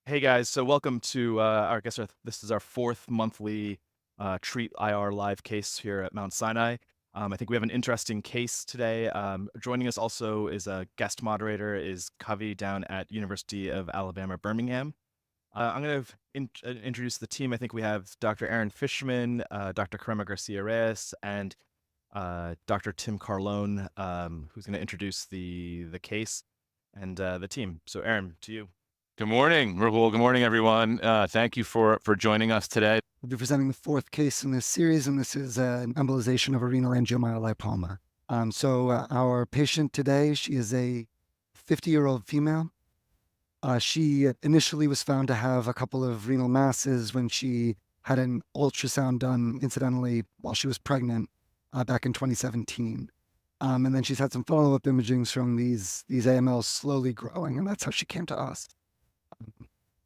Hey guys, so welcome to this is our fourth monthly Treat IR live case here at Mount Sinai. I think we have an interesting case today. Joining us also is a guest moderator is Kavi down at University of Alabama, Birmingham. I'm going to introduce the team. I think we have Dr. Aaron Fischman, Dr. Kirema Garcia-Reyes, and Dr. Tim Carlon, who's going to introduce the case and the team. So Aaron, to you. Good morning, Rahul. Good morning, everyone. Thank you for joining us today. We'll be presenting the fourth case in this series, and this is an embolization of a renal angiomyolipoma. Our patient today, she is a 50-year-old female. She initially was found to have a couple of renal masses when she had an ultrasound done incidentally while she was pregnant back in 2017. And then she's had some follow-up imagings from these AMLs slowly growing, and that's how she came to us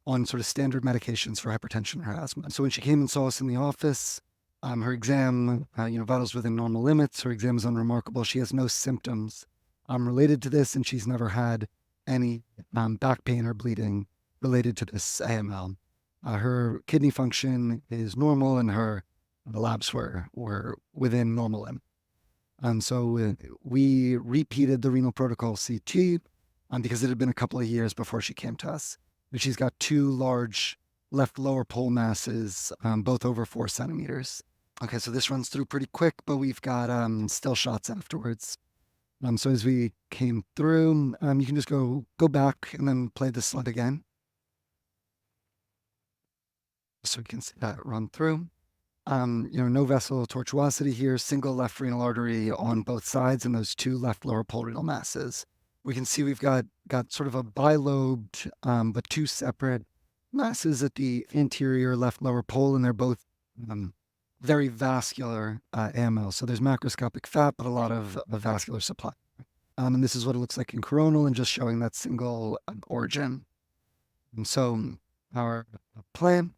on sort of standard medications for hypertension or asthma. So when she came and saw us in the office, her exam, vitals within normal limits. Her exam is unremarkable. She has no symptoms related to this, and she's never had any back pain or bleeding related to this AML. Her kidney function is normal, and the labs were within normal limit. So we repeated the renal protocol CT because it had been a couple of years before she came to us. She's got two large left lower pole masses, both over 4 centimeters. Okay, so this runs through pretty quick, but we've got still shots afterwards. So as we came through, you can just go back and then play the slide again. So we can see that run through. No vessel tortuosity here, single left renal artery on both sides and those two left lower pole renal masses. We can see we've got sort of a bilobed, but two separate masses at the anterior left lower pole, and they're both very vascular AML. So there's macroscopic fat, but a lot of vascular supply. And this is what it looks like in coronal, and just showing that single origin. And so our plan,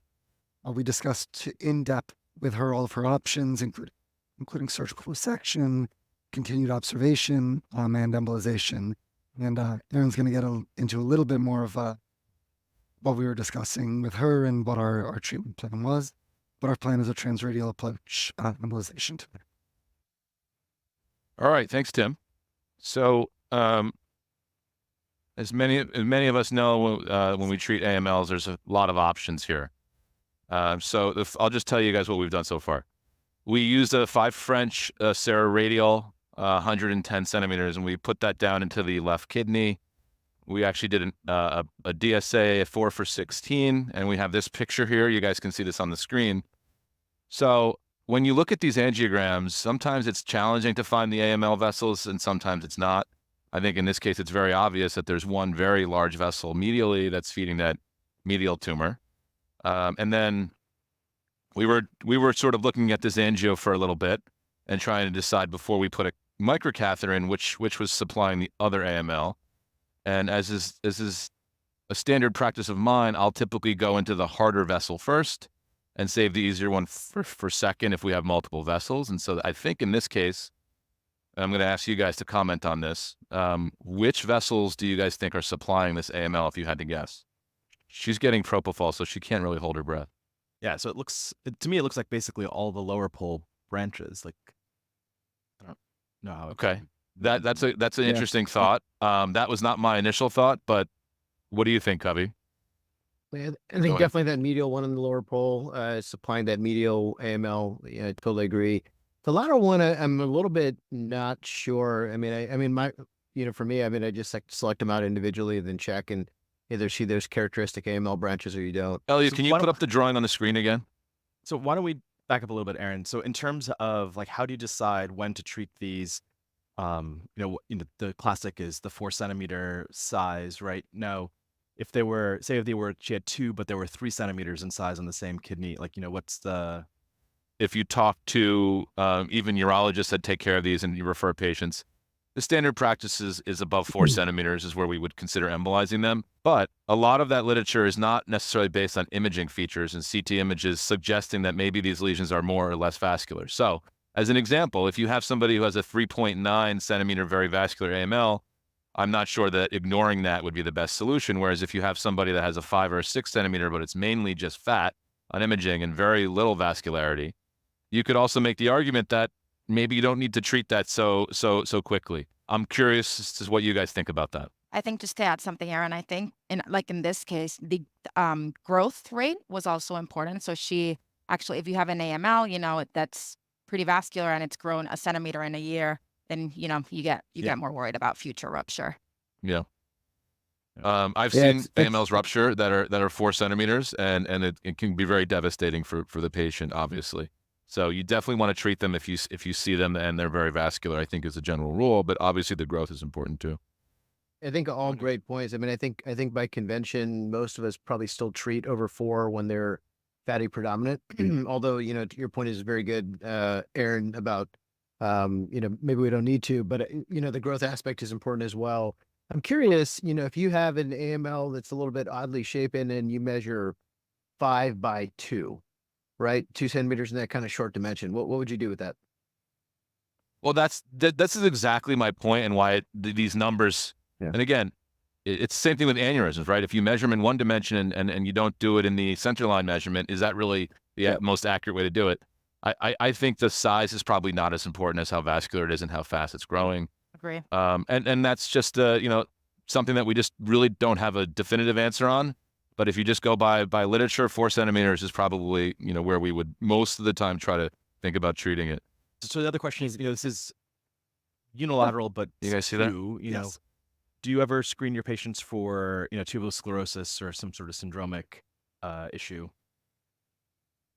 we discussed in depth with her all of her options, including surgical resection, continued observation, and embolization. And Aaron's going to get into a little bit more of what we were discussing with her and what our treatment plan was. But our plan is a transradial approach embolization today. All right, thanks, Tim. So, as many of us know, when we treat AMLs, there's a lot of options here. I'll just tell you guys what we've done so far. We used a 5 French Serraradial, 110 centimeters, and we put that down into the left kidney. We actually did a DSA, a 4 for 16, and we have this picture here. You guys can see this on the screen. So when you look at these angiograms, sometimes it's challenging to find the AML vessels, and sometimes it's not. I think in this case, it's very obvious that there's one very large vessel medially that's feeding that medial tumor. And then we were sort of looking at this angio for a little bit and trying to decide before we put a microcatheter in which was supplying the other AML. And as is a standard practice of mine, I'll typically go into the harder vessel first and save the easier one for second if we have multiple vessels. And so I think in this case, I'm going to ask you guys to comment on this. Which vessels do you guys think are supplying this AML if you had to guess? She's getting propofol, so she can't really hold her breath. Yeah, so to me, it looks like basically all the lower pole branches. Like, I don't know how. Okay, that's an interesting thought. That was not my initial thought, but what do you think, Kavi? I think definitely that medial one in the lower pole supplying that medial AML. Yeah, I totally agree. The latter one, I'm a little bit not sure. I mean, for me, I just like to select them out individually and then check and either see those characteristic AML branches or you don't. Elliot, can you put up the drawing on the screen again? So why don't we back up a little bit, Aaron? So in terms of like, how do you decide when to treat these? The classic is the 4 centimeter size, right? Now, if she had 2, but there were 3 centimeters in size on the same kidney, like, what's the... If you talk to even urologists that take care of these and you refer patients, the standard practice is above 4 centimeters is where we would consider embolizing them. But a lot of that literature is not necessarily based on imaging features and CT images suggesting that maybe these lesions are more or less vascular. So as an example, if you have somebody who has a 3.9 centimeter very vascular AML, I'm not sure that ignoring that would be the best solution. Whereas if you have somebody that has a 5 or a 6 centimeter, but it's mainly just fat on imaging and very little vascularity, you could also make the argument that maybe you don't need to treat that so quickly. I'm curious as to what you guys think about that. I think just to add something, Aaron, I think in this case, the growth rate was also important. So she actually, if you have an AML, that's pretty vascular and it's grown a centimeter in a year, then you get more worried about future rupture. Yeah. I've seen AMLs rupture that are 4 centimeters, and it can be very devastating for the patient, obviously. So you definitely want to treat them if you see them and they're very vascular, I think is a general rule, but obviously the growth is important too. I think all great points. I mean, I think by convention, most of us probably still treat over 4 when they're fatty predominant. Although, your point is very good, Aaron, about, maybe we don't need to, but, the growth aspect is important as well. I'm curious, if you have an AML that's a little bit oddly shapen and you measure 5 by 2, right? 2 centimeters in that kind of short dimension, what would you do with that? Well, that's exactly my point and why these numbers. Yeah. And again, it's the same thing with aneurysms, right? If you measure them in one dimension and you don't do it in the center line measurement, is that really the most accurate way to do it? I think the size is probably not as important as how vascular it is and how fast it's growing. Agree. And that's just something that we just really don't have a definitive answer on. But if you just go by literature, 4 centimeters is probably where we would most of the time try to think about treating it. So the other question is, this is unilateral, but you guys see that? Yes. Do you ever screen your patients for, tuberous sclerosis or some sort of syndromic issue?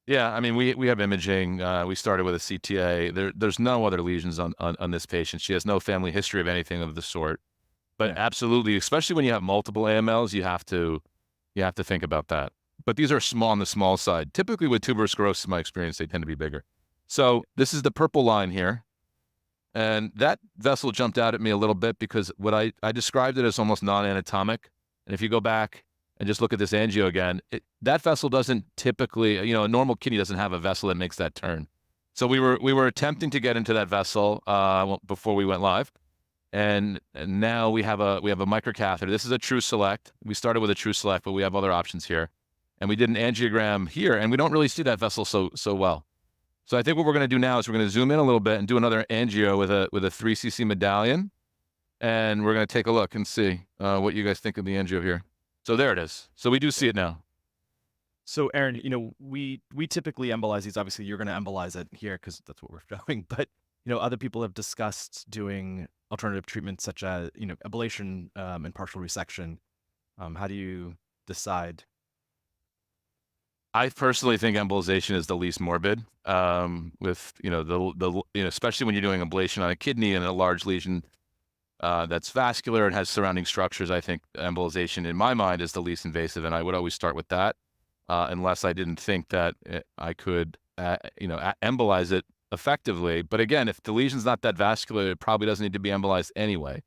Yeah, I mean, we have imaging. We started with a CTA. There's no other lesions on this patient. She has no family history of anything of the sort. But absolutely, especially when you have multiple AMLs, you have to think about that. But these are small on the small side. Typically with tuberous sclerosis, in my experience, they tend to be bigger. So this is the purple line here. And that vessel jumped out at me a little bit because what I described it as almost non-anatomic. And if you go back and just look at this angio again, that vessel doesn't typically, a normal kidney doesn't have a vessel that makes that turn. So we were attempting to get into that vessel before we went live. And now we have a microcatheter. This is a True Select. We started with a True Select, but we have other options here. And we did an angiogram here, and we don't really see that vessel so well. So I think what we're going to do now is we're going to zoom in a little bit and do another angio with a 3cc medallion. And we're going to take a look and see what you guys think of the angio here. So there it is. So we do see it now. So Aaron, we typically embolize these. Obviously, you're going to embolize it here because that's what we're showing. But, other people have discussed doing alternative treatments such as, ablation and partial resection. How do you decide? I personally think embolization is the least morbid. With especially when you're doing ablation on a kidney and a large lesion that's vascular and has surrounding structures. I think embolization, in my mind, is the least invasive, and I would always start with that, unless I didn't think that I could, embolize it effectively. But again, if the lesion's not that vascular, it probably doesn't need to be embolized anyway.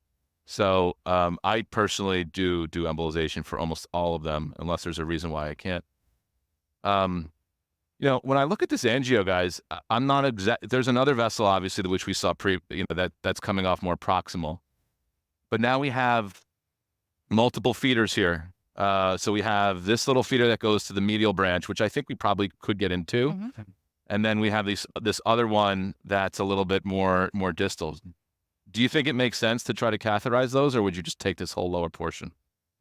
So I personally do embolization for almost all of them, unless there's a reason why I can't. When I look at this angio, guys, I'm not exact. There's another vessel, obviously, which we saw that's coming off more proximal. But now we have multiple feeders here. So we have this little feeder that goes to the medial branch, which I think we probably could get into. Mm-hmm. And then we have this other one that's a little bit more distal. Do you think it makes sense to try to catheterize those, or would you just take this whole lower portion?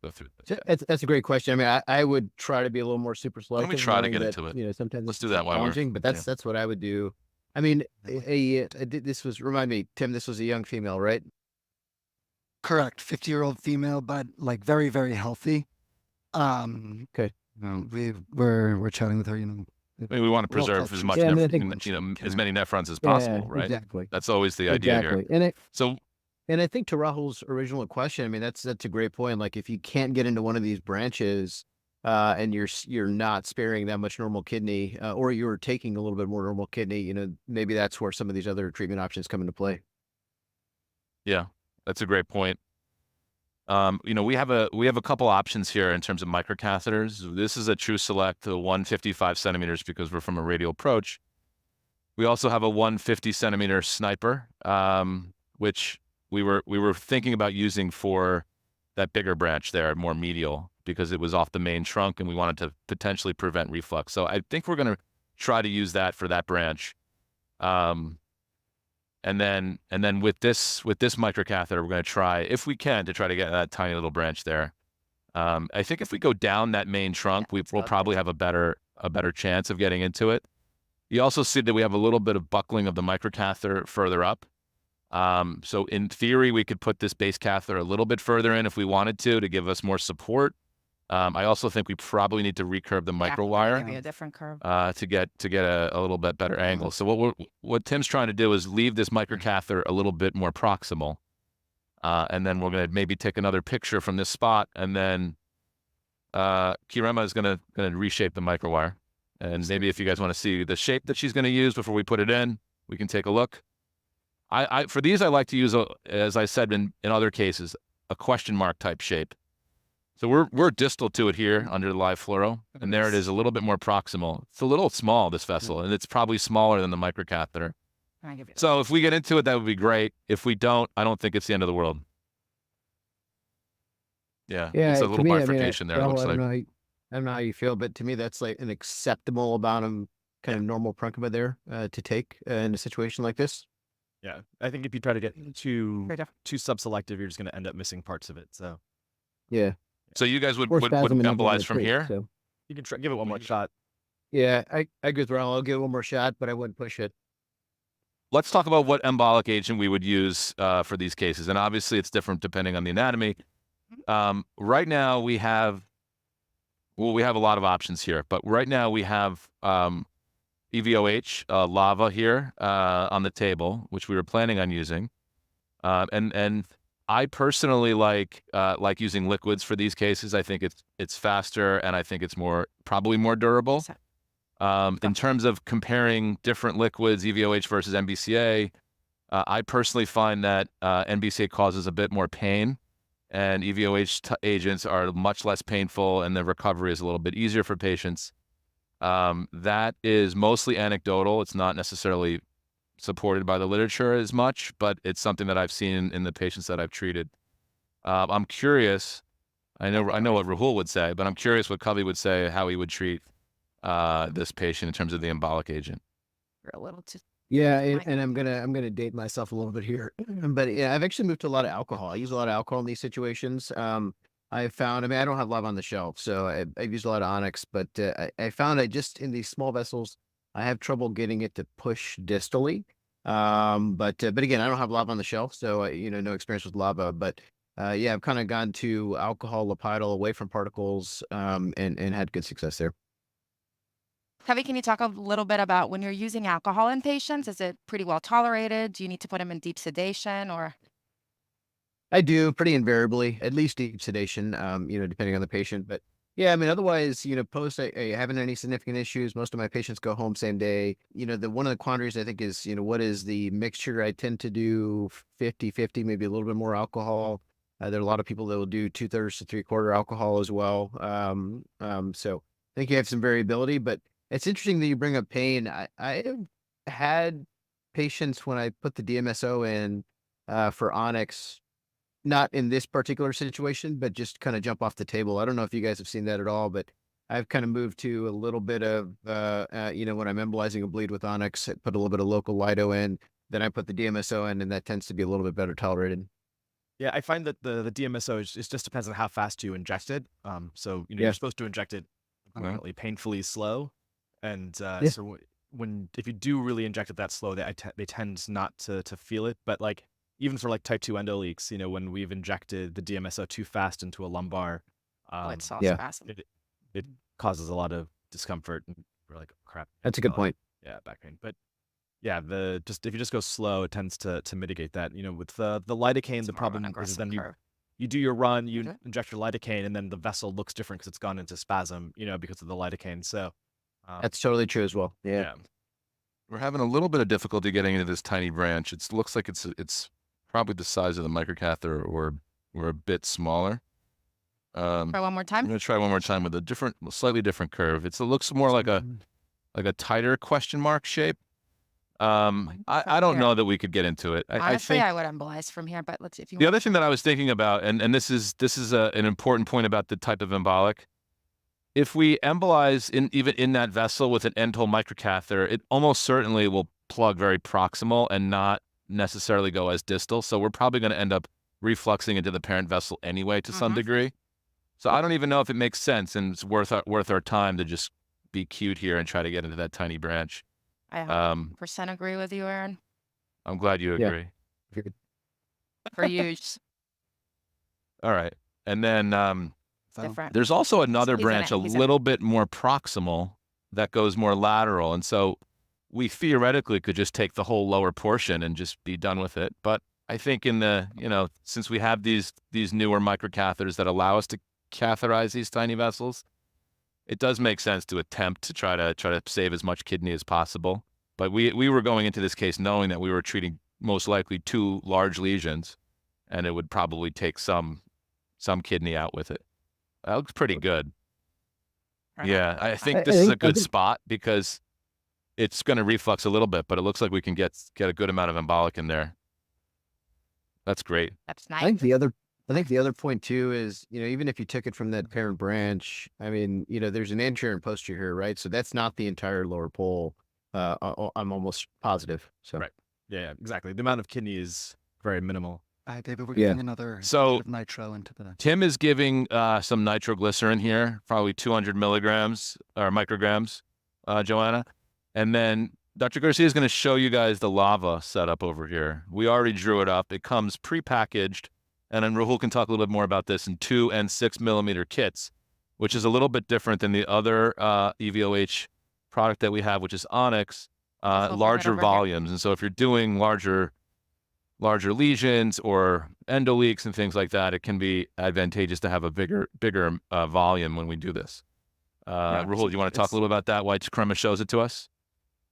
Go through it? That's a great question. I mean, I would try to be a little more super selective. Let me try to get into it. Sometimes let's do that while we're. But that's what I would do. I mean, remind me, Tim, this was a young female, right? Correct. 50-year-old female, but like very, very healthy. Okay. We're chatting with her, I mean, we want to preserve as much, as many nephrons as possible, right? Exactly. That's always the idea here. And I think to Rahul's original question, I mean, that's a great point. Like, if you can't get into one of these branches, and you're not sparing that much normal kidney, or you're taking a little bit more normal kidney, maybe that's where some of these other treatment options come into play. Yeah, that's a great point. We have a couple options here in terms of microcatheters. This is a True Select, 155 centimeters, because we're from a radial approach. We also have a 150 centimeter Sniper, which we were thinking about using for that bigger branch there, more medial, because it was off the main trunk and we wanted to potentially prevent reflux. So I think we're going to try to use that for that branch. And then with this microcatheter, we're going to try, if we can, to try to get that tiny little branch there. I think if we go down that main trunk, we'll probably have a better chance of getting into it. You also see that we have a little bit of buckling of the microcatheter further up. So in theory, we could put this base catheter a little bit further in if we wanted to give us more support. I also think we probably need to recurve the microwire maybe a different curve. to get a little bit better angle. So what Tim's trying to do is leave this microcatheter a little bit more proximal. And then we're going to maybe take another picture from this spot, and then Kirema is going to reshape the microwire. And maybe if you guys want to see the shape that she's going to use before we put it in, we can take a look. For these, I like to use, as I said in other cases, a question mark type shape. So we're distal to it here under the live fluoro, and there it is, a little bit more proximal. It's a little small, this vessel, and it's probably smaller than the microcatheter. So if we get into it, that would be great. If we don't, I don't think it's the end of the world. Yeah, it's a little bifurcation there, it looks like. I don't know how you feel, but to me, that's like an acceptable amount of kind of normal parenchyma there to take in a situation like this. Yeah, I think if you try to get too subselective, you're just going to end up missing parts of it. So yeah. So you guys would embolize from here? So. You can give it one more shot. Yeah, I agree with Ronald. I'll give it one more shot, but I wouldn't push it. Let's talk about what embolic agent we would use for these cases. And obviously it's different depending on the anatomy. Right now we have a lot of options here, but right now we have EVOH, lava here on the table, which we were planning on using. And I personally like using liquids for these cases. I think it's faster, and I think it's probably more durable. In terms of comparing different liquids, EVOH versus NBCA, I personally find that NBCA causes a bit more pain, and EVOH agents are much less painful, and the recovery is a little bit easier for patients. That is mostly anecdotal. It's not necessarily supported by the literature as much, but it's something that I've seen in the patients that I've treated. I'm curious. I know what Rahul would say, but I'm curious what Kavi would say, how he would treat this patient in terms of the embolic agent. You're a little too. Yeah, and I'm gonna date myself a little bit here, but yeah, I've actually moved to a lot of alcohol. I use a lot of alcohol in these situations. I found, I don't have love on the shelf, so I've used a lot of Onyx, but I found just in these small vessels, I have trouble getting it to push distally. But again, I don't have lava on the shelf, so no experience with lava. But yeah, I've kind of gone to alcohol, Lepidol, away from particles, and had good success there. Kavi, can you talk a little bit about when you're using alcohol in patients? Is it pretty well tolerated? Do you need to put them in deep sedation, or? I do pretty invariably, at least deep sedation, depending on the patient. But yeah, otherwise, post I haven't any significant issues. Most of my patients go home same day. One of the quandaries I think is, what is the mixture? I tend to do 50-50, maybe a little bit more alcohol. There are a lot of people that will do 2/3 to 3/4 alcohol as well. So I think you have some variability, but it's interesting that you bring up pain. I have had patients when I put the DMSO in for Onyx, not in this particular situation, but just kind of jump off the table. I don't know if you guys have seen that at all, but I've kind of moved to a little bit of, when I'm embolizing a bleed with Onyx, I put a little bit of local Lido in, then I put the DMSO in, and that tends to be a little bit better tolerated. Yeah, I find that the DMSO it just depends on how fast you inject it. So you're supposed to inject it apparently painfully slow, and so if you do really inject it that slow, they tend not to feel it. But like even for like type 2 endoleaks, when we've injected the DMSO too fast into a lumbar, it causes a lot of discomfort, and we're like, oh, crap. That's a good point. Yeah, back pain. But yeah, if you just go slow, it tends to mitigate that. With the lidocaine, the problem is then you do your run, you inject your lidocaine, and then the vessel looks different because it's gone into spasm, because of the lidocaine. So that's totally true as well. Yeah. We're having a little bit of difficulty getting into this tiny branch. It looks like it's probably the size of the microcatheter or a bit smaller. Try one more time. I'm going to try one more time with a slightly different curve. It looks more like a tighter question mark shape. I don't know that we could get into it. I Honestly, think I would embolize from here, but let's see if you the want. other thing that I was thinking about, and this is an important point about the type of embolic. If we embolize even in that vessel with an end-hole microcatheter, it almost certainly will plug very proximal and not necessarily go as distal. So we're probably going to end up refluxing into the parent vessel anyway to some degree. So I don't even know if it makes sense and it's worth our time to just be cute here and try to get into that tiny branch. I 100% agree with you, Aaron. I'm glad you agree. For you, All right. And then different. there's also another He's in branch it, a he's in it. little bit more proximal that goes more lateral. And so we theoretically could just take the whole lower portion and just be done with it. But I think in the, since we have these newer microcatheters that allow us to catheterize these tiny vessels, it does make sense to attempt to try to save as much kidney as possible. But we were going into this case knowing that we were treating most likely 2 large lesions, and it would probably take some kidney out with it. That looks pretty good. Yeah, I think this is a good spot because it's going to reflux a little bit, but it looks like we can get a good amount of embolic in there. That's great. That's nice. I think the other point too is, even if you took it from that parent branch, I mean, there's an anterior and posterior here, right? So that's not the entire lower pole. I'm almost positive. So Right. Yeah, exactly. The amount of kidney is very minimal. David, we're Yeah. getting another So- bit of nitro into the. Tim is giving some nitroglycerin here, probably 200 milligrams or micrograms, Joanna. And then Dr. Garcia is going to show you guys the lava setup over here. We already drew it up. It comes pre-packaged. And then Rahul can talk a little bit more about this in 2 and 6 millimeter kits, which is a little bit different than the other EVOH product that we have, which is Onyx, Let's open it larger over here. volumes. And so if you're doing larger lesions or endoleaks and things like that, it can be advantageous to have a bigger volume when we do this. Yeah, Rahul, so do you want to talk a little about that? Why Kirema shows it to us?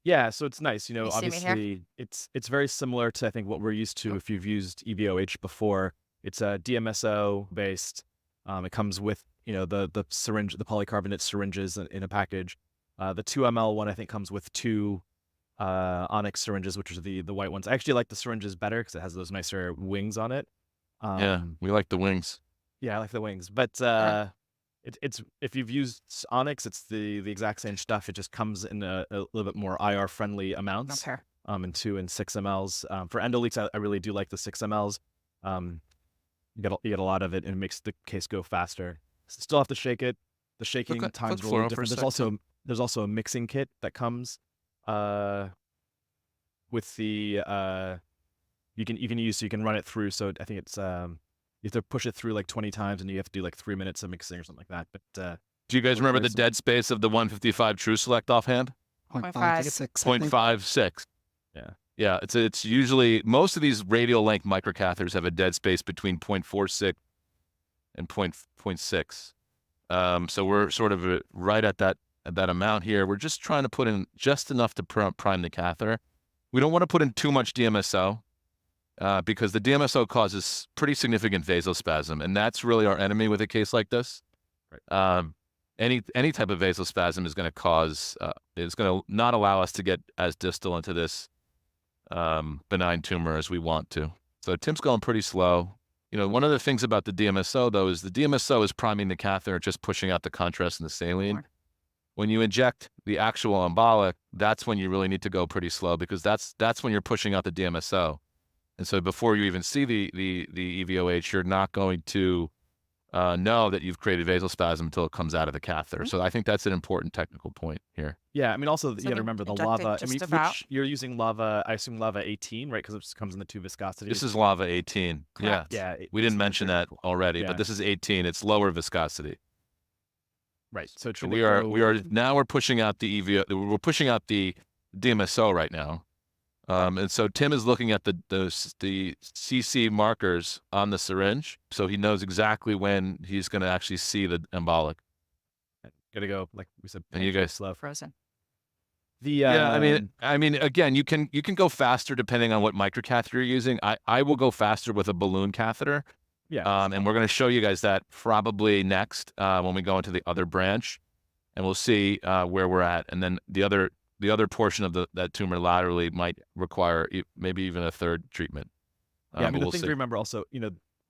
Yeah, so it's nice. you see me here? Obviously, it's very similar to I think what we're used to if you've used EVOH before. It's a DMSO based. It comes with the syringe, the polycarbonate syringes in a package. The 2 ml one I think comes with 2 Onyx syringes, which are the white ones. I actually like the syringes better because it has those nicer wings on it. Yeah, we like the wings. Yeah, I like the wings, but it's if you've used Onyx, it's the exact same stuff. It just comes in a little bit more IR friendly amounts. Okay. In 2 and 6 mLs. For endoleaks, I really do like the 6 mLs. You get a lot of it, and it makes the case go faster. Still have to shake it. The shaking Look times are a fluoro little for a different. There's also a mixing kit that comes with the you can use, so you can run it through. So I think it's you have to push it through like 20 times, and you have to do like 3 minutes of mixing or something like that. But Do you guys remember the Very dead space of the 155 True Select offhand? 0.56. I think. 0.56. Yeah. Yeah, it's usually, most of these radial length microcatheters have a dead space between 0.46 and 0.6. So we're sort of right at that amount here. We're just trying to put in just enough to prime the catheter. We don't want to put in too much DMSO because the DMSO causes pretty significant vasospasm, and that's really our enemy with a case like this. Right. Any type of vasospasm is going to cause, is going to not allow us to get as distal into this benign tumor as we want to. So Tim's going pretty slow. One of the things about the DMSO though is the DMSO is priming the catheter, just pushing out the contrast and the saline. When you inject the actual embolic, that's when you really need to go pretty slow because that's when you're pushing out the DMSO. And so before you even see the EVOH, you're not going to know that you've created vasospasm until it comes out of the catheter. So I think that's an important technical point here. yeah, I mean, also you So got to we remember the inject it lava. I just mean, about- which you're using lava. I assume lava 18, right? Because it comes in the 2 viscosities. This is lava 18. Correct. yeah. We didn't mention that already, Yeah. but this is 18. It's lower viscosity. Right. So So we are now we're pushing out the we're pushing out the DMSO right now. And so Tim is looking at the CC markers on the syringe, so he knows exactly when he's going to actually see the embolic. Gotta go, like we said. And you pancake guys- slow. Frozen. The Yeah, I mean, again, you can go faster depending on what microcatheter you're using. I will go faster with a balloon catheter. yeah. And we're going to show you guys that probably next when we go into the other branch, and we'll see where we're at. And then the other the other portion of that tumor laterally might require maybe even a third treatment. Yeah, I mean, but the we'll thing to see. remember also,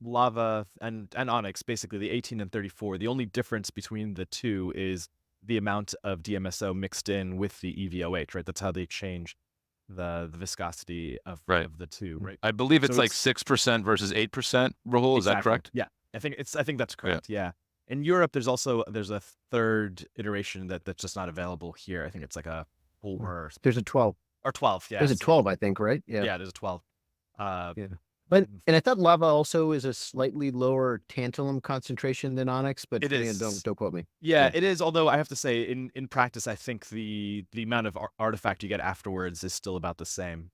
lava and onyx, basically the 18 and 34, the only difference between the two is the amount of DMSO mixed in with the EVOH, right? That's how they change the viscosity of the two, right? I believe it's So like 6% versus 8%, Rahul. Is that exactly. correct? Yeah, I think that's correct. Yeah. In Europe, there's a third iteration that's just not available here. I think it's like a 4 There's a 12. or 12. Yeah, There's a so- 12, I think, right? Yeah. Yeah, there's a 12. Yeah. But and I thought lava also is a slightly lower tantalum concentration than onyx, but It again, is. don't quote me. Yeah, Yeah. it is. Although I have to say, in practice, I think the amount of artifact you get afterwards is still about the same.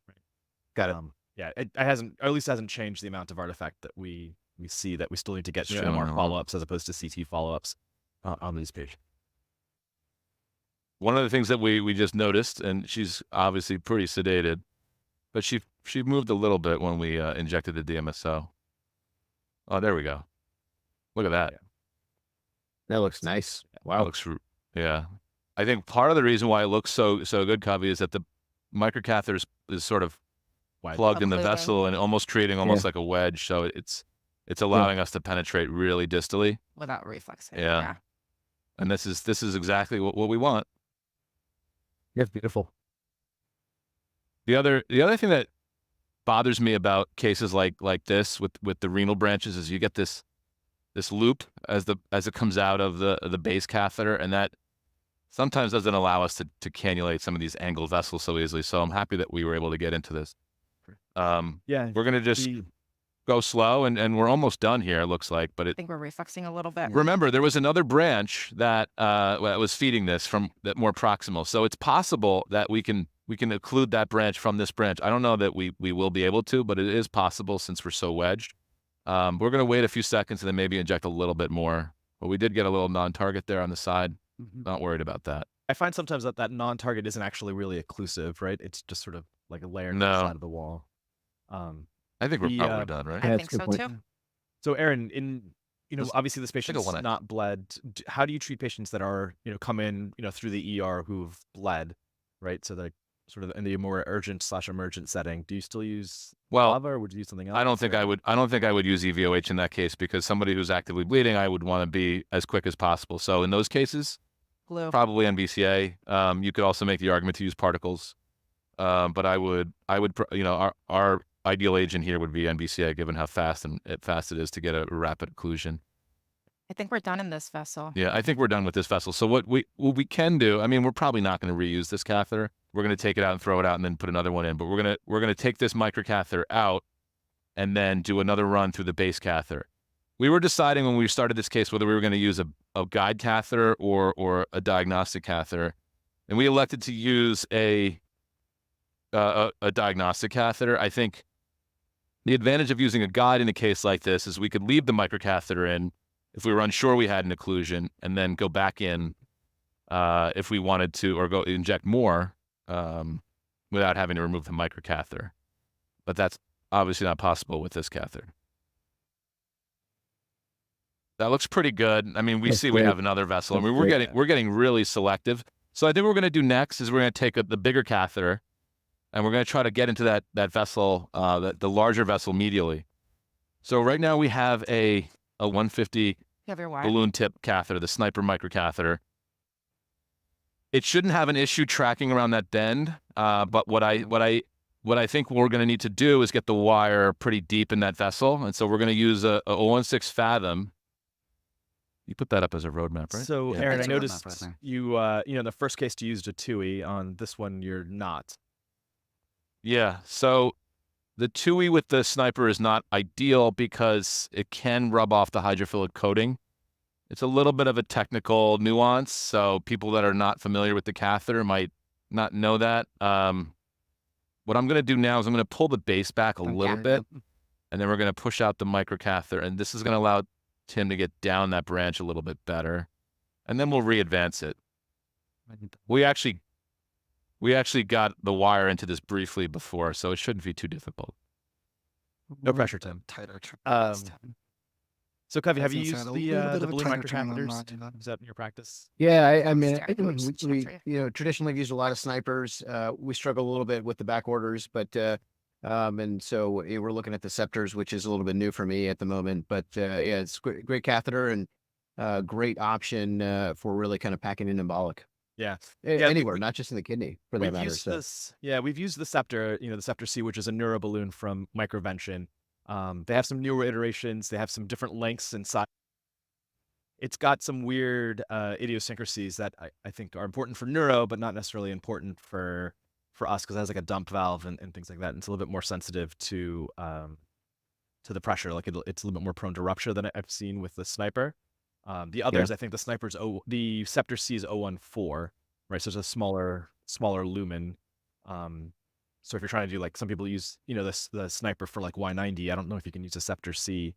Got it. Yeah, it hasn't, or at least hasn't changed the amount of artifact that we see, that we still need to get Yeah, more no. follow-ups as opposed to CT follow-ups on these patients. One of the things that we just noticed, and she's obviously pretty sedated, but she moved a little bit when we injected the DMSO. Oh, there we go. Look at that. Yeah. That looks nice. That Wow. looks, yeah. I think part of the reason why it looks so good, Kavi, is that the microcatheter is sort of plugged in the Occluding. vessel and almost creating like a wedge. So it's allowing us to penetrate really distally. Without reflexing. Yeah. And this is exactly what we want. That's beautiful. The other thing that bothers me about cases like this with the renal branches is you get this loop as it comes out of the base catheter, and that sometimes doesn't allow us to cannulate some of these angled vessels so easily. So I'm happy that we were able to get into this. Yeah, We're gonna just go slow, and we're almost done here. It looks like, but I think we're reflexing a little bit. remember, there was another branch that was feeding this from that more proximal. So it's possible that we can occlude that branch from this branch. I don't know that we will be able to, but it is possible since we're so wedged. We're going to wait a few seconds and then maybe inject a little bit more. But we did get a little non-target there on the side. Not worried about that. I find sometimes that non-target isn't actually really occlusive, right? It's just sort of like a layer on No. the side of the wall. I think we're The, probably done, right? I Yeah, think that's a so good point. too. So Aaron, obviously this patient's wanna- not bled. How do you treat patients that are, come in, through the ER who've bled, right? So they're sort of in the more urgent/emergent setting. Do you still use Well, lava, or would you use something else? I don't think I would use EVOH in that case, because somebody who's actively bleeding, I would want to be as quick as possible. So in those cases, Blue. probably NBCA. You could also make the argument to use particles, but I would, our ideal agent here would be NBCA, given how fast it is to get a rapid occlusion. I think we're done in this vessel. Yeah, I think we're done with this vessel. So what we can do, I mean, we're probably not going to reuse this catheter. We're going to take it out and throw it out and then put another one in. But we're gonna take this microcatheter out and then do another run through the base catheter. We were deciding when we started this case whether we were going to use a guide catheter or a diagnostic catheter, and we elected to use a diagnostic catheter. I think the advantage of using a guide in a case like this is we could leave the microcatheter in if we were unsure we had an occlusion, and then go back in if we wanted to, or go inject more without having to remove the microcatheter. But that's obviously not possible with this catheter. That looks pretty good. I mean, we That's see great. we have another vessel. I That's mean, great. we're getting really selective. So I think what we're going to do next is we're going to take the bigger catheter, and we're going to try to get into that vessel, the larger vessel medially. So right now we have a 150 You have your wire. balloon tip catheter, the sniper microcatheter. It shouldn't have an issue tracking around that bend, but what I think we're going to need to do is get the wire pretty deep in that vessel, and so we're going to use a 016 Fathom. You put that up as a roadmap, right? So Yeah. Aaron, I That's a roadmap noticed right there. you, in the first case you used a TUI. On this one, you're not. Yeah. So the TUI with the sniper is not ideal because it can rub off the hydrophilic coating. It's a little bit of a technical nuance, so people that are not familiar with the catheter might not know that. What I'm going to do now is I'm going to pull the base back a little bit, and then we're going to push out the microcatheter, and this is going to allow Tim to get down that branch a little bit better, and then we'll re-advance it. We actually got the wire into this briefly before, so it shouldn't be too difficult. No pressure, Tim. Tighter. So, Kavi, have you That's used inside. A little bit the of a balloon tighter turn on microcatheters? mine. Is that in your practice? Yeah, I mean, Sorry, we traditionally used a lot of snipers. We struggle a little bit with the back orders, but and so we're looking at the Scepters, which is a little bit new for me at the moment. But yeah, it's great catheter and great option for really kind of packing in embolic. Yeah. Anywhere, not just in the kidney, for that We've matter. used So this. Yeah, we've used the Scepter. The Scepter C, which is a neuroballoon from Microvention. They have some newer iterations. They have some different lengths and size. It's got some weird idiosyncrasies that I think are important for neuro, but not necessarily important for us because it has like a dump valve and things like that. And it's a little bit more sensitive to the pressure. Like it's a little bit more prone to rupture than I've seen with the Sniper. The others, I think the Scepter C is 014, right? So it's a smaller lumen. So if you're trying to do like some people use, the Sniper for like Y90, I don't know if you can use a Scepter C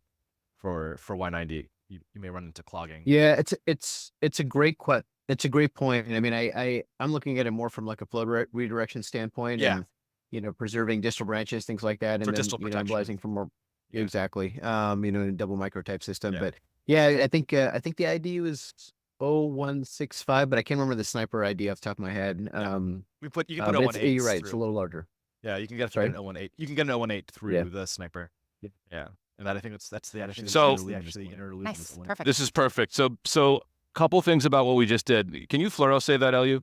for Y90. You may run into clogging. yeah, it's a great it's a great point. I mean, I'm looking at it more from like a flow redirection standpoint, Yeah. and preserving distal branches, things like that, For and then distal protection. embolizing for more. Yeah. Exactly. In a double micro type system. Yeah. But yeah, I think the IDU is 0165, but I can't remember the Sniper ID off the top of my head. You can put 018. You're right, it's a little larger. Yeah, you can get Sorry? an 018. You can get an 018 through Yeah. the Sniper. Yeah. And that I think that's the addition. So- Nice, perfect. This is perfect. So couple things about what we just did. Can you fluoro-say that, LU?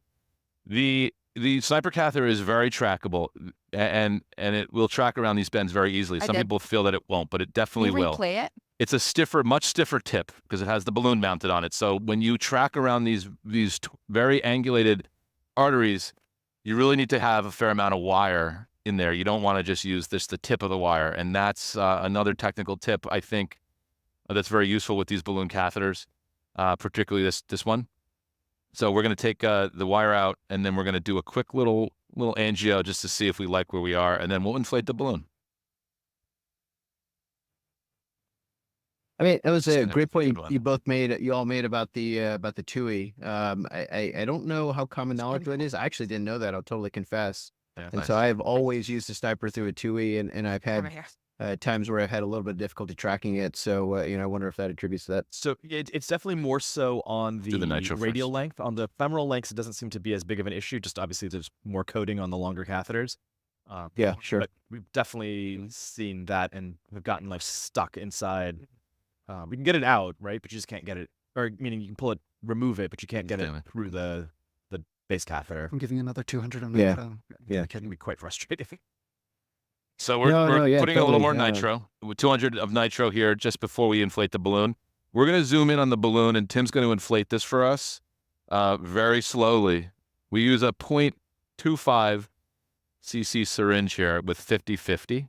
The Sniper catheter is very trackable, and it will track around these bends very easily. I Some did. people feel that it won't, but it definitely Can you will. replay it? It's a much stiffer tip because it has the balloon mounted on it. So when you track around these very angulated arteries, you really need to have a fair amount of wire in there. You don't want to just use the tip of the wire. And that's another technical tip, I think, that's very useful with these balloon catheters, particularly this one. So we're going to take the wire out, and then we're going to do a quick little angio just to see if we like where we are, and then we'll inflate the balloon. I mean, that was Just a gonna great point good one. you all made about the TUI. I don't know how common knowledge it is. I actually didn't know that. I'll totally confess. Yeah. And so I've always used a Sniper through a TUI, and I've Over had here. times where I've had a little bit of difficulty tracking it. So I wonder if that attributes to that. So it's definitely more so on Do the nitro radial first. length. On the femoral lengths, it doesn't seem to be as big of an issue. Just obviously there's more coating on the longer catheters. Yeah, sure. But we've definitely seen that, and we've gotten like stuck inside. We can get it out, right? But you just can't get it, or meaning you can remove it, but you can't get it Damn it. through the base catheter. I'm giving another 200 on Yeah. that. Yeah. It can be quite frustrating. So we're yeah, putting a little more totally, nitro, with 200 of nitro here just before we inflate the balloon. We're going to zoom in on the balloon, and Tim's going to inflate this for us very slowly. We use a 0.25 cc syringe here with 50/50,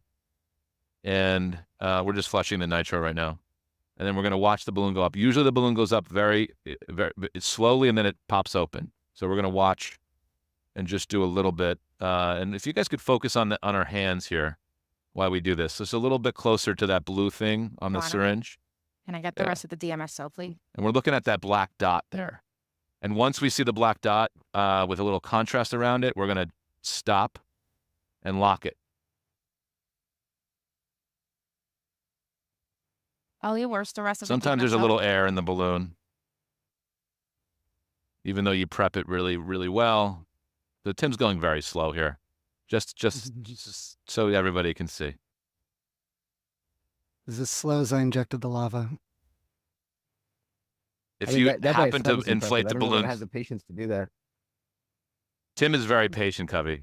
and we're just flushing the nitro right now. And then we're going to watch the balloon go up. Usually the balloon goes up very slowly, and then it pops open. So we're going to watch and just do a little bit. And if you guys could focus on our hands here while we do this. Just a little bit closer to that blue thing on the Got it. syringe. Can I get the Yeah. rest of the DMSO, please? And we're looking at that black dot there. And once we see the black dot with a little contrast around it, we're going to stop and lock it. Ellie, where's the rest of Sometimes the there's a DMSO? little air in the balloon. Even though you prep it really, really well. So Tim's going very slow here. Just so everybody can see. Is as slow as I injected the lava. If I mean, you that by happen to itself is impressive. inflate I the don't know that I balloon, have the patience to do that. Tim is very patient, Kavi.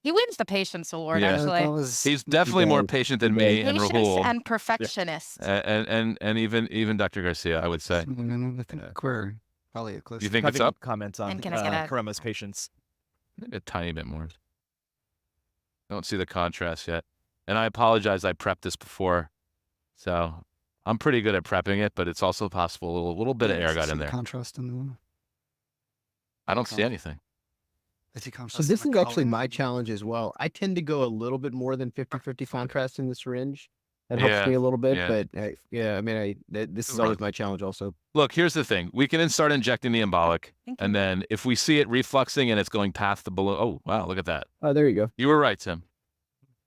He wins the patience award, Yeah. actually. That was He's definitely more does. patient than He me does. and Patience Rahul, and perfectionist. and even Dr. Garcia, I would say. I think we're probably a close. You think it's Kavi up? Comments on And can I get a- Kirema's patience. A tiny bit more. Don't see the contrast yet. And I apologize, I prepped this before. So I'm pretty good at prepping it, but it's also possible a little bit of air got in there. Contrast in the. I don't see anything. I see contrast So in this the is actually color. my challenge as well. I tend to go a little bit more than 50/50 contrast in the syringe. That helps Yeah, me a little bit, yeah. but I mean, this is always my challenge also. Look, here's the thing. We can start injecting the embolic, Thank and you. then if we see it refluxing and it's going past the balloon, oh, wow, look at that. Oh, there you go. You were right, Tim.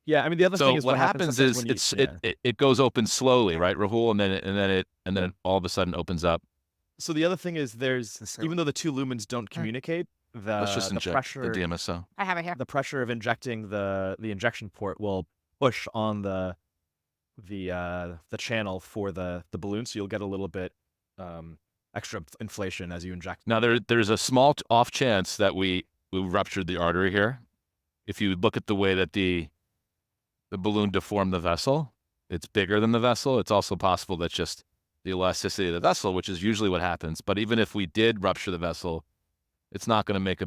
Yeah, I mean, the other So thing is what what happens happens sometimes is when you it goes open slowly, right, Rahul, and then it all of a sudden opens up. So the other thing is So- even though the two lumens don't Sure. communicate, Let's just the inject the pressure DMSO. I have it here. the pressure of injecting the injection port will push on the channel for the balloon, so you'll get a little bit extra inflation as you inject. Now there's a small off chance that we ruptured the artery here. If you look at the way that the balloon deformed the vessel, it's bigger than the vessel. It's also possible that's just the elasticity of the vessel, which is usually what happens. But even if we did rupture the vessel, it's not going to make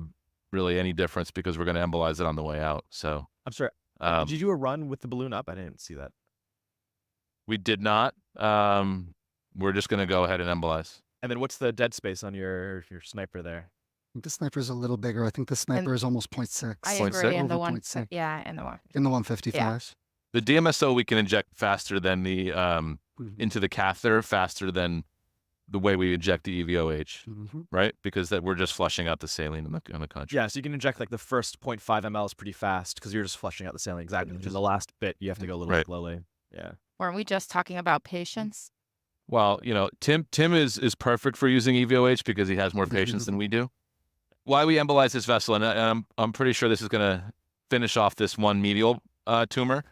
really any difference because we're going to embolize it on the way out. So I'm sorry. Did you do a run with the balloon up? I didn't see that. we did not. We're just going to go ahead and embolize. And then what's the dead space on your sniper there? The sniper's a little bigger. I think the sniper is almost 0.6. I 0.6? agree. In the Over one, 0.6. yeah, in the one. In the 155. The DMSO we can inject faster than the into the catheter, faster than the way we inject the EVOH, right? Because that we're just flushing out the saline in the country. Yeah, so you can inject like the first 0.5 mLs pretty fast because you're just flushing out the saline. Exactly. Which is the last bit you have to go a little Right. slowly. Yeah. Weren't we just talking about patients? Well, Tim is perfect for using EVOH because he has more patients than we do. Why we embolize this vessel, and I'm pretty sure this is going to finish off this one medial tumor.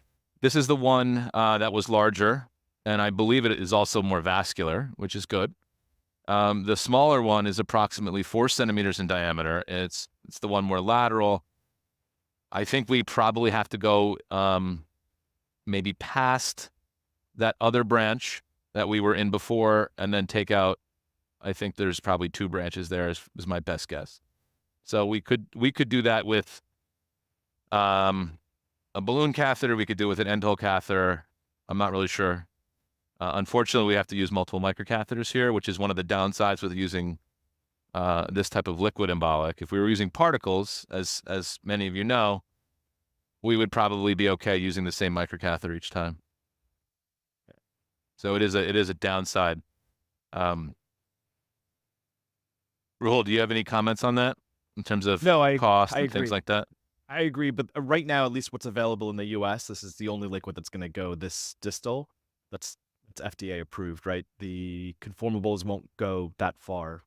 This is the one that was larger, and I believe it is also more vascular, which is good. The smaller one is approximately 4 centimeters in diameter. It's the one more lateral. I think we probably have to go maybe past that other branch that we were in before and then take out. I think there's probably 2 branches there is my best guess. So we could do that with a balloon catheter. We could do it with an end hole catheter. I'm not really sure. Unfortunately, we have to use multiple microcatheters here, which is one of the downsides with using this type of liquid embolic. If we were using particles, as many of you know, we would probably be okay using the same microcatheter each time. So it is a downside. Rahul, do you have any comments on that in terms of cost and things like that? I agree, but right now, at least what's available in the U.S., this is the only liquid that's going to go this distal. That's FDA approved, right? The conformables won't go that far.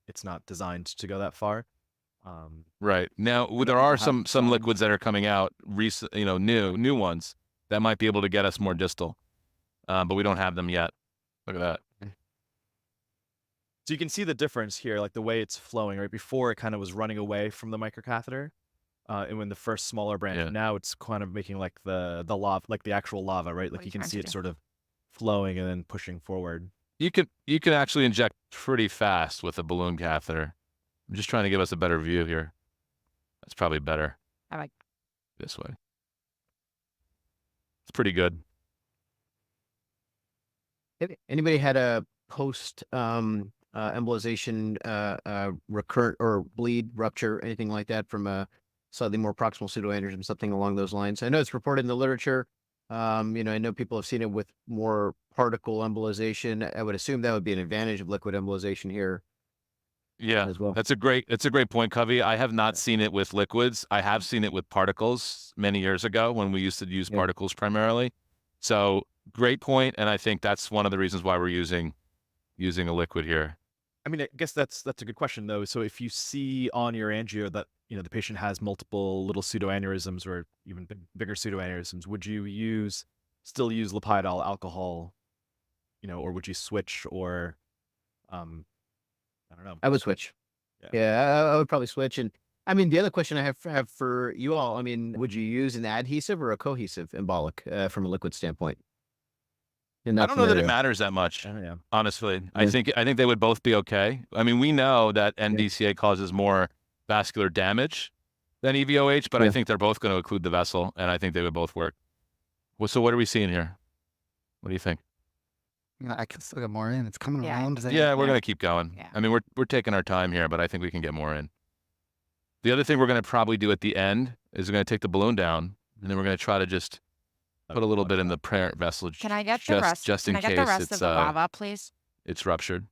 It's not designed to go that far. Right. Now, there are some liquids that are coming out, new ones that might be able to get us more distal, but we don't have them yet. Look at that. So you can see the difference here, like the way it's flowing. Right before, it kind of was running away from the microcatheter, and when the first smaller branch, Yeah. now it's kind of making like the lava, like the actual lava, right? Like What are you you can trying see to it do? sort of flowing and then pushing forward. You can actually inject pretty fast with a balloon catheter. I'm just trying to give us a better view here. That's probably better. I like This way. It's pretty good. Anybody had a post embolization recurrent or bleed, rupture, anything like that from a slightly more proximal pseudoaneurysm, something along those lines? I know it's reported in the literature. I know people have seen it with more particle embolization. I would assume that would be an advantage of liquid embolization here. Yeah, as well. that's a great point, Kavi. I have not seen it with liquids. I have seen it with particles many years ago when we used to use particles primarily. So great point, and I think that's one of the reasons why we're using a liquid here. I mean, I guess that's a good question though. So if you see on your angio that the patient has multiple little pseudoaneurysms or even bigger pseudoaneurysms, would you still use Lipiodol alcohol, or would you switch or I don't know. I would switch. Yeah, I would probably switch. And I mean, the other question I have for you all, I mean, would you use an adhesive or a cohesive embolic from a liquid standpoint? I don't know that it matters that much, honestly. I think they would both be okay. I mean, we know that NDCA causes more vascular damage than EVOH, but I think they're both going to occlude the vessel, and I think they would both work. Well, so what are we seeing here? What do you think? I can still get more in. It's coming around. Yeah, we're going to keep going. Yeah. I mean, we're taking our time here, but I think we can get more in. The other thing we're going to probably do at the end is we're going to take the balloon down, and then we're going to try to just put a little bit in the parent vessel. Can I get the rest? Just in Can I case get the rest of the lava, please? it's ruptured.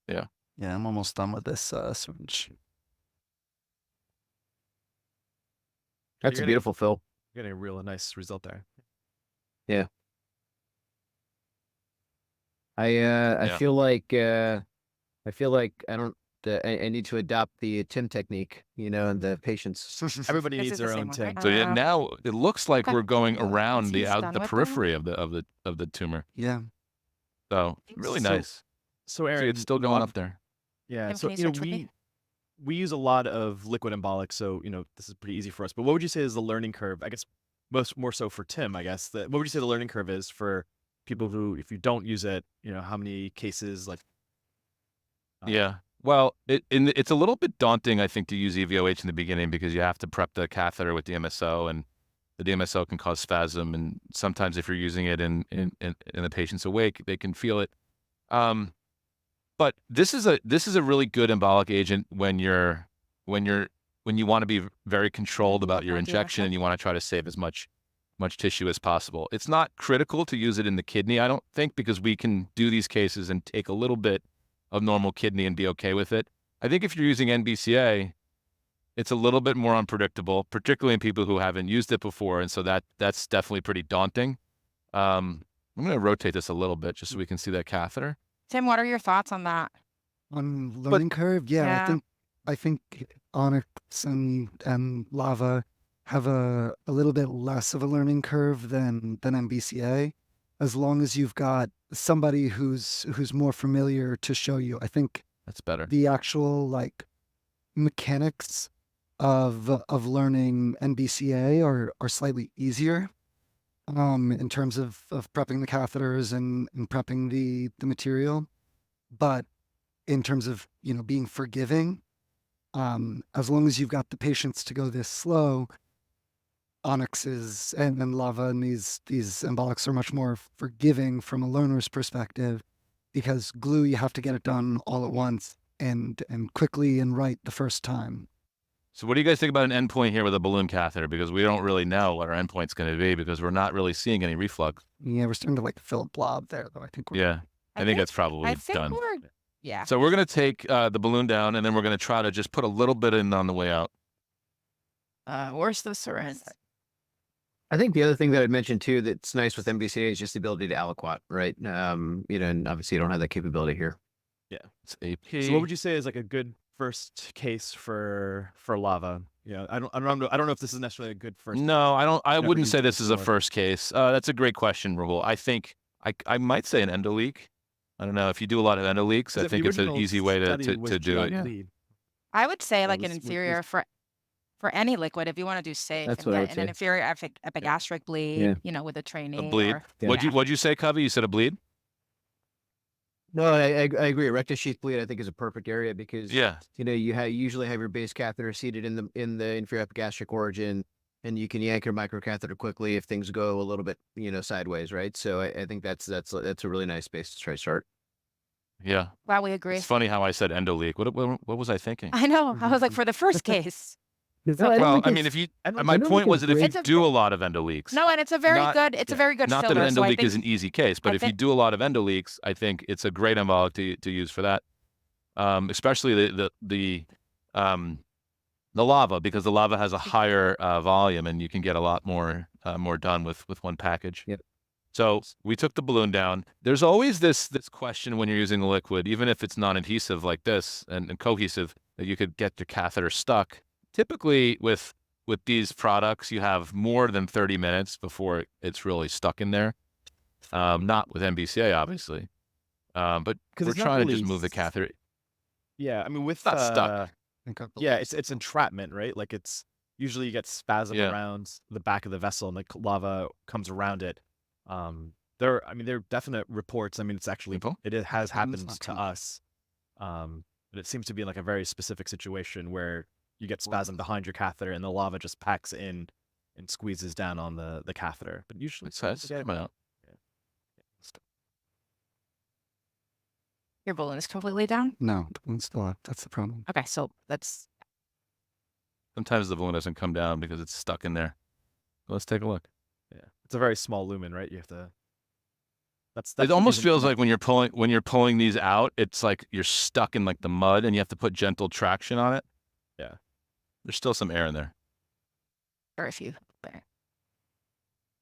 Yeah, I'm almost done with this syringe. That's a beautiful fill. Getting a real nice result there. I feel like I don't. I need to adopt the Tim technique, and the patients. Everybody This needs is the their same own one, Tim. right? So yeah, now it looks like okay. we're going around he's done the with them. periphery of the tumor. Yeah. So really So- nice. So See, Aaron, it's still going up there. Yeah. Tim, So can you switch with me? we use a lot of liquid embolic, so this is pretty easy for us. But what would you say is the learning curve? I guess more so for Tim. I guess what would you say the learning curve is for people who, if you don't use it, how many cases like? Yeah. Well, it's a little bit daunting, I think, to use EVOH in the beginning because you have to prep the catheter with the DMSO, and the DMSO can cause spasm, and sometimes if you're using it in the patient's awake, they can feel it. But this is a really good embolic agent when you want to be very controlled about your injection and you want to try to save as much tissue as possible. It's not critical to use it in the kidney, I don't think, because we can do these cases and take a little bit of normal kidney and be okay with it. I think if you're using NBCA, it's a little bit more unpredictable, particularly in people who haven't used it before, and so that's definitely pretty daunting. I'm going to rotate this a little bit just so we can see that catheter. Tim, what are your thoughts on that? On learning curve, Yeah. I think Onyx and Lava have a little bit less of a learning curve than MBCA, as long as you've got somebody who's more familiar to show you. I think That's better. the actual mechanics of learning NBCA are slightly easier in terms of prepping the catheters and prepping the material, but in terms of being forgiving, as long as you've got the patience to go this slow, Onyxes and Lava and these embolics are much more forgiving from a learner's perspective, because glue, you have to get it done all at once and quickly and right the first time. So what do you guys think about an endpoint here with a balloon catheter? Because we don't really know what our endpoint's going to be because we're not really seeing any reflux. Yeah, we're starting to fill a blob there, though. I think we're Yeah, I think that's probably I think done. yeah. So we're going to take the balloon down, and then we're going to try to just put a little bit in on the way out. Where's the syringe? I think the other thing that I'd mentioned too that's nice with MBCA is just the ability to aliquot, right? And obviously you don't have that capability here. Yeah. It's AP. So what would you say is a good first case for Lava? I don't know if this is necessarily a good first. No, I don't. I Never wouldn't used say it this is a before. first case. That's a great question, Rahul. I think I might say an endoleak. I don't know if you do a lot of endoleaks. I think it's an easy way to do it. Bleed. I would say That an was inferior for any liquid, if you want to do safe That's and what I get would an say. inferior epigastric bleed, with a trainee. A bleed. Or, Yeah. What'd you say, Kavi? You said a bleed? No, I agree. A rectus sheath bleed, I think, is a perfect area because Yeah. you usually have your base catheter seated in the inferior epigastric origin, and you can yank your microcatheter quickly if things go a little bit sideways, right? So I think that's a really nice space to try to start. Yeah. wow, we agree. It's funny how I said endoleak. What was I thinking? I know. I was like, for the first case. Well, I mean, if you, my point was that if you It's a- do a lot of endoleaks, No, and it's a very Not- good. It's a very good not that filler. an So I endoleak think is an easy case, but I if you think- do a lot of endoleaks, I think it's a great embolic to use for that. Especially the Lava, because the Lava has a higher volume and you can get a lot more done with one package. Yep. So we took the balloon down. There's always this question when you're using a liquid, even if it's non-adhesive like this and cohesive, that you could get the catheter stuck. Typically with these products, you have more than 30 minutes before it's really stuck in there. Not with MBCA, obviously. But we're it's not trying to really just move the catheter. Yeah, I mean with Not stuck. Yeah, it's entrapment, right? It's usually you get spasm Yeah. around the back of the vessel and the lava comes around it. There are definite reports. I mean, it's actually Info? it has happened not to true. us. But it seems to be in a very specific situation where you get spasm behind your catheter and the lava just packs in and squeezes down on the catheter. But usually It's coming out. your balloon is completely down. No, the balloon's still up. That's the problem. Okay, so that's Sometimes the balloon doesn't come down because it's stuck in there. Let's take a look. Yeah, it's a very small lumen, right? You have to. That's It the almost reason- feels like when you're pulling these out, it's like you're stuck in the mud and you have to put gentle traction on it. Yeah. There's still some air in there. very few there.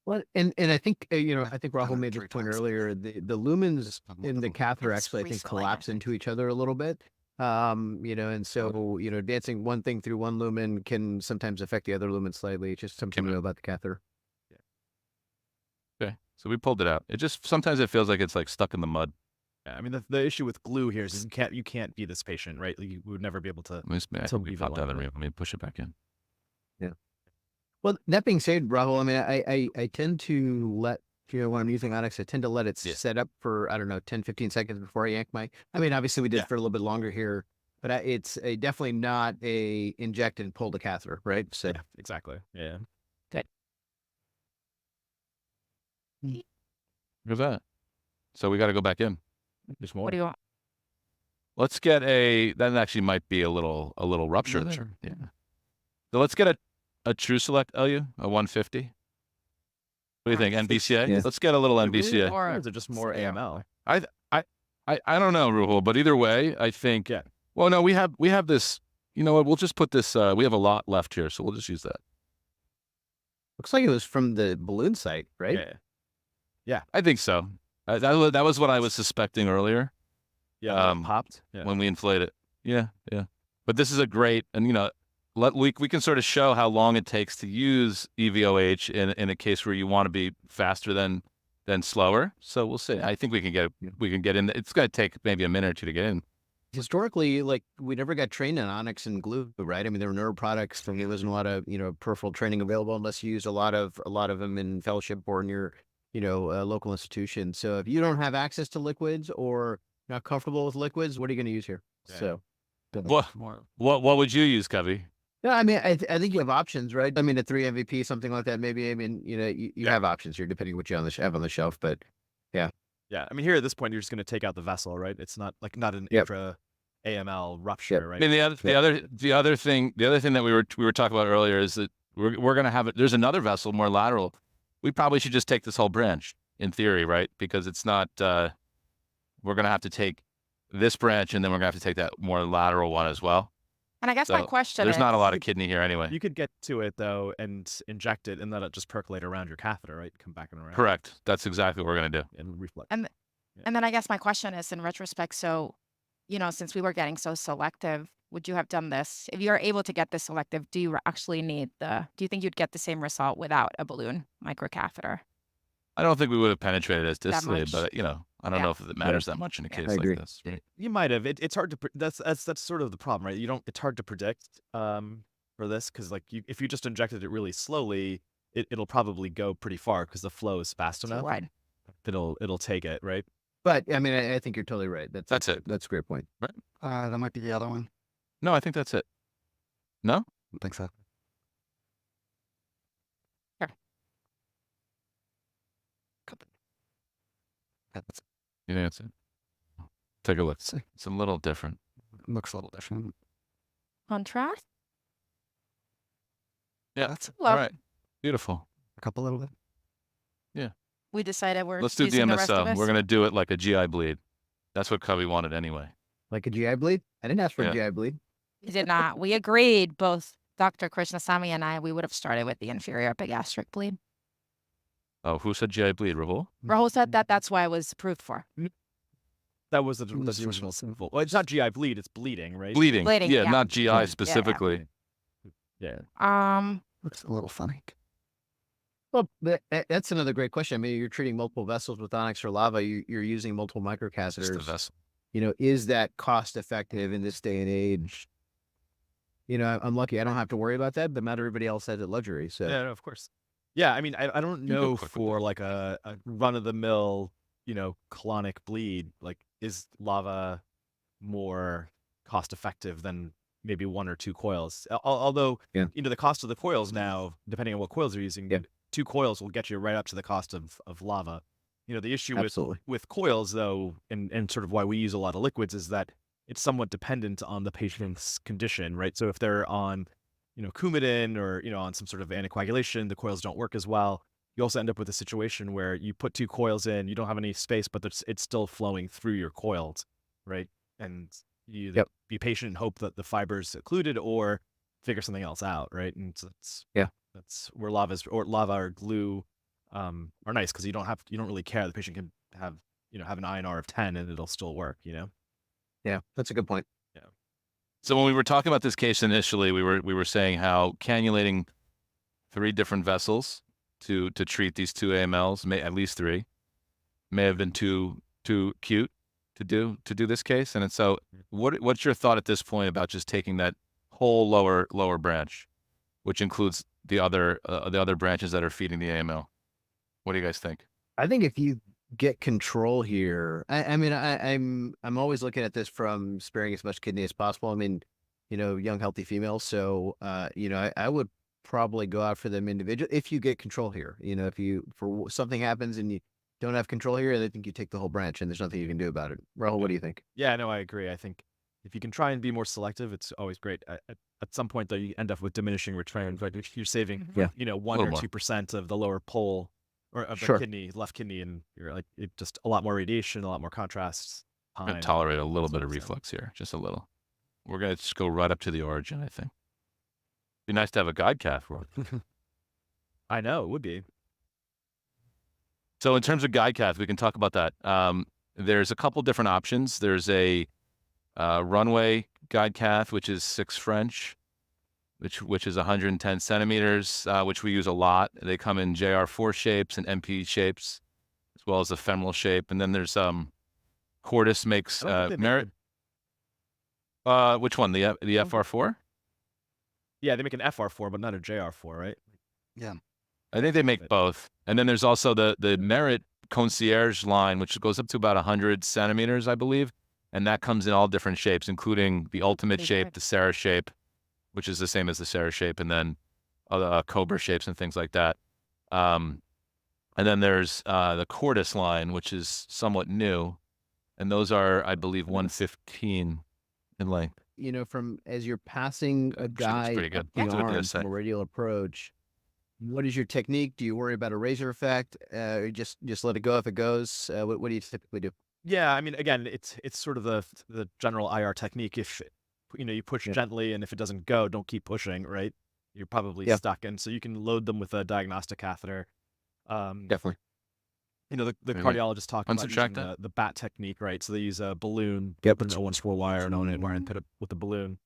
Well, and I think I think Rahul done it made this 3 point times. earlier. The lumens I'm in the catheter It's actually I free think swelling, I collapse think. into each other a little bit. And so advancing one thing through one lumen can sometimes affect the other lumen slightly. It's just something to know about the catheter. Okay. So we pulled it out. It just sometimes it feels like it's like stuck in the mud. Yeah, I mean, the issue with glue here is you can't be this patient, right? Like, you would never be able to. I think we leave it popped out of the alone. reel. Let me push it back in. Well, that being said, Rahul, I mean, I tend to let, when I'm using Onyx, I tend to let it Yeah. set up for, I don't know, 10, 15 seconds before I yank I mean, obviously we did Yeah. for a little bit longer here, but it's definitely not a inject and pull the catheter, right? So Yeah, exactly. Yeah. Look at that. So we got to go back in. There's more. What do you want? Let's get that actually might be a little rupture there. Yeah. So let's get a true select LU, a 150. What do you think? NBCA? Yeah. Let's get a little Is it really, NBCA. or is it just more Yeah. AML? I don't know, Ruhul, but either way, I think. Yeah. Well, no, we have this. You know what? We'll just put this. We have a lot left here, so we'll just use that. looks like it was from the balloon site, right? Yeah. I think so. That was what I was suspecting earlier. Yeah. It popped. Yeah. When we inflate it. Yeah. But this is a great, and we can sort of show how long it takes to use EVOH in a case where you want to be faster than slower. So we'll see. I think we can get in. It's going to take maybe a minute or two to get in. Historically, like we never got trained on Onyx and glue, right? I mean, there were neuro products. There wasn't a lot of peripheral training available unless you used a lot of them in fellowship or in your local institution. So if you don't have access to liquids or not comfortable with liquids, what are you going to use here? Yeah. So What would you use, Kavi? yeah, I mean, I think you have options, right? I mean, a 3 MVP, something like that. Maybe. I mean, you have options here depending on what you have on the shelf. But Yeah. I mean, here at this point, you're just going to take out the vessel, right? It's not an Yep. intra AML rupture, I right? mean, the other thing that we were talking about earlier is that we're going to have it. There's another vessel more lateral. We probably should just take this whole branch in theory, right? Because it's not. We're going to have to take this branch, and then we're going to have to take that more lateral one as well. And I guess my question There's is, not a lot of kidney here anyway. You could get to it though and inject it, and let it just percolate around your catheter, right? Come back and around. Correct. That's exactly what we're going to do. And reflect. and then I guess my question is in retrospect. So, since we were getting so selective, would you have done this if you are able to get this selective? Do you actually need do you think you'd get the same result without a balloon microcatheter? I don't think we would have penetrated as distally, much. but I don't know if it matters that much in a case agree. like this. Right? You might have. It's hard to. That's sort of the problem, right? It's hard to predict for this because if you just injected it really slowly, it'll probably go pretty far because the flow is fast Too enough. wide. It'll take it, right? but I mean, I think you're totally right. That's it. That's a great point. That might be the other one. No, I think that's it. No? I don't think so. That's You think that's it? Take a look. See. It's a little different. looks a little different. Contrast. Yeah. That's Well, All right. Beautiful. a couple little bit. we decided we're Let's do using the rest of DMSO. this. We're going to do it like a GI bleed. That's what Covey wanted anyway. Like a GI bleed? I didn't ask for Yeah. a GI bleed. We did not. We agreed, both Dr. Krishnasamy and I, we would have started with the inferior epigastric bleed. Oh, who said GI bleed? Rahul? Rahul said that that's why it was approved for. That was the That's original symbol. Well, it's not GI bleed; it's bleeding, right? Bleeding. Bleeding, Yeah, yeah. not GI Yeah. specifically. Yeah. Looks a little funny. Well, that's another great question. I mean, you're treating multiple vessels with Onyx or Lava. You're using multiple Just the microcatheters. vessel. Is that cost effective in this day and age? I'm lucky. I don't have to worry about that, but not everybody else has that luxury. So Yeah, no, of course. Yeah, I mean, I don't You go know quick with for like a run of the mill, colonic bleed. Like, is lava more cost effective than maybe 1 or 2 coils? Although, Yeah. the cost of the coils now, depending on what coils you're using, Yeah. 2 coils will get you right up to the cost of lava. The issue absolutely. with coils though, and sort of why we use a lot of liquids is that it's somewhat dependent on the patient's condition, right? So if they're on, Coumadin or, on some sort of anticoagulation, the coils don't work as well. You also end up with a situation where you put 2 coils in, you don't have any space, but it's still flowing through your coils, right? And you either Yep. be patient and hope that the fiber's occluded or figure something else out, right? And so that's Yeah. that's where lava or glue are nice because you don't really care. The patient can have have an INR of 10 and it'll still work. Yeah, that's a good point. So when we were talking about this case initially, we were saying how cannulating 3 different vessels to treat these 2 AMLs, at least 3, may have been too acute to do this case. And so what's your thought at this point about just taking that whole lower branch, which includes the other branches that are feeding the AML? What do you guys think? I think if you get control here, I mean, I'm always looking at this from sparing as much kidney as possible. I mean, young healthy females. So, I would probably go out for them individual if you get control here. If something happens and you don't have control here, I think you take the whole branch and there's nothing you can do about it. Rahul, what do you think? Yeah, no, I agree. I think if you can try and be more selective, it's always great. At some point, though, you end up with diminishing returns. Like if you're saving, Yeah. 1 or 2% of the lower pole or of the Sure. left kidney, and you're like just a lot more radiation, a lot more contrast. I'm going to tolerate a little bit of reflux here, just a little. We're going to just go right up to the origin, I think. Be nice to have a guide cath for it. I know, it would be. So in terms of guide cath, we can talk about that. There's a couple different options. There's a runway guide cath, which is 6 French, which is 110 centimeters, which we use a lot. They come in JR4 shapes and MP shapes, as well as the femoral shape. And then there's Cordis makes Merit. Which one? The FR4? Yeah, they make an FR4, but not a JR4, right? Yeah. I think they make both. And then there's also the Merit Concierge line, which goes up to about 100 centimeters, I believe. And that comes in all different shapes, including the ultimate shape, the Sarah shape, which is the same as the Sarah shape, and then other Cobra shapes and things like that. And then there's the Cordis line, which is somewhat new. And those are, I believe, 115 in length. From as you're passing a guy pretty good. up the That's what I was gonna arm say. from a radial approach, what is your technique? Do you worry about a razor effect? Or just let it go if it goes? What do you typically do? Yeah, I mean, again, it's sort of the general IR technique. If you push gently, and if it doesn't go, don't keep pushing, right? You're probably stuck, and so you can load them with a diagnostic catheter. Definitely. The Wait. cardiologists talk about Unsubtract using the BAT technique, right? So they use a balloon, Yep. put an 014 wire, an 018 wire, and put it with the balloon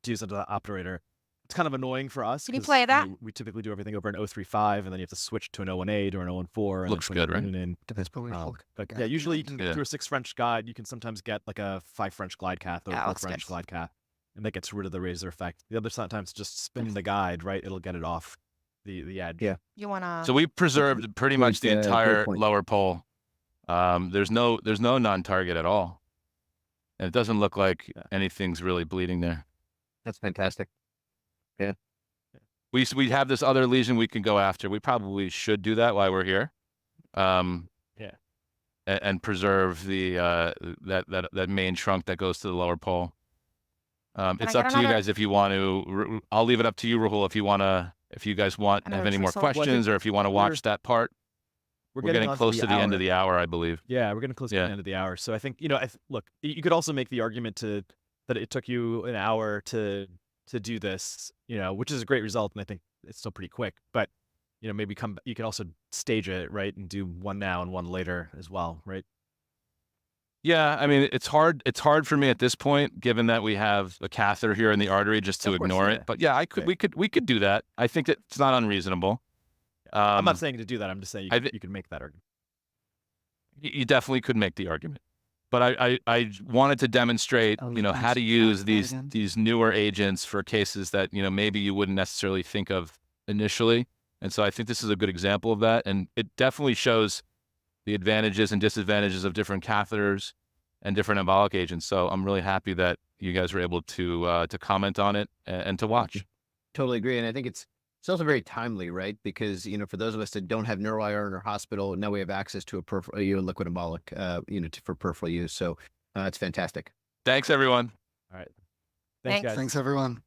to use it to the operator. It's kind of annoying for us. Can you 'cause, play that? we typically do everything over an 035, and then you have to switch to an 018 or an 014. And Looks then put good, right? it in. Depends on where you look. But yeah, usually you can Yeah. through a 6 French guide, you can sometimes get like a 5 French glide cath or Yeah, a 4 looks French good. glide cath, and that gets rid of the razor effect. The other sometimes just spin the guide, right? It'll get it off the edge. Yeah. You wanna? So we preserved pretty much the Great entire point. lower pole. There's no non-target at all. And it doesn't look like anything's really bleeding there. That's fantastic. We have this other lesion we can go after. We probably should do that while we're here. And preserve the that main trunk that goes to the lower pole. It's I up get to you another- guys if you want to. I'll leave it up to you, Rahul, if you guys have Another any more tristle? Well, I questions, or if you want to watch that part. We're getting onto close to the end hour. of the hour, I believe. Yeah, we're getting close to the end of the hour. So I think look, you could also make the argument that it took you an hour to do this, which is a great result, and I think it's still pretty quick. But maybe you can also stage it, right, and do one now and one later as well, right? Yeah, I mean, it's hard for me at this point, given that we have a catheter here in the artery, just to Of course, ignore yeah. it. But yeah, we could do that. I think that it's not unreasonable. I'm not saying to do that. I'm just saying you could make that argument. You definitely could make the argument. But I wanted to demonstrate, how to use these newer agents for cases that, maybe you wouldn't necessarily think of initially. And so I think this is a good example of that. And it definitely shows the advantages and disadvantages of different catheters and different embolic agents. So I'm really happy that you guys were able to comment on it and to watch. Totally agree. And I think it's also very timely, right? Because, for those of us that don't have neuro IR in our hospital, now we have access to a liquid embolic, for peripheral use. So it's fantastic. Thanks, everyone. All right. Thanks. Guys. Thanks, everyone.